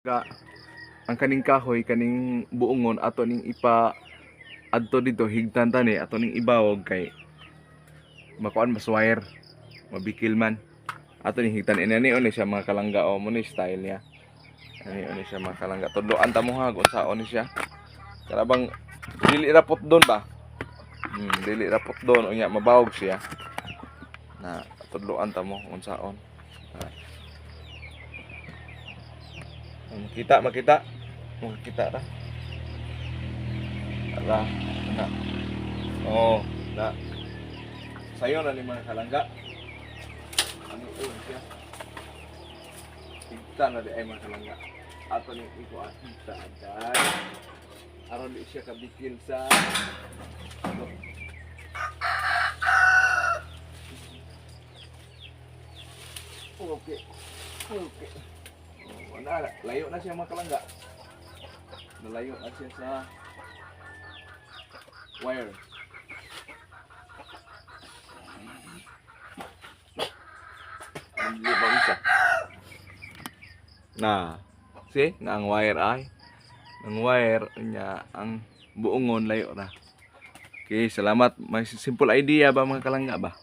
Ga ang kaning kahoy kaning buongon ato ning ipa adto dito higtan tani ato ning ibawog kay makuan mas wire mabikil man ato ning higtan inani ni siya mga kalangga o mo ni style niya ani siya mga kalangga tudloan ta mo ha kung saon ni siya karabang dili rapot don ba dili rapot don unya mabawog siya na tudloan ta mo kung saon. Makita ra ala na na sayo na ni mga kalangga ano siya higta na di ay mga kalangga ato ni iko at higta agad aron di siya kabikil sa ano okay layo na siya mga kalangga nalayo na siya sa wire ang libang isa na see na ang wire ay ang wire niya ang buongon layo na. Okay, salamat. May simple idea ba mga kalangga ba?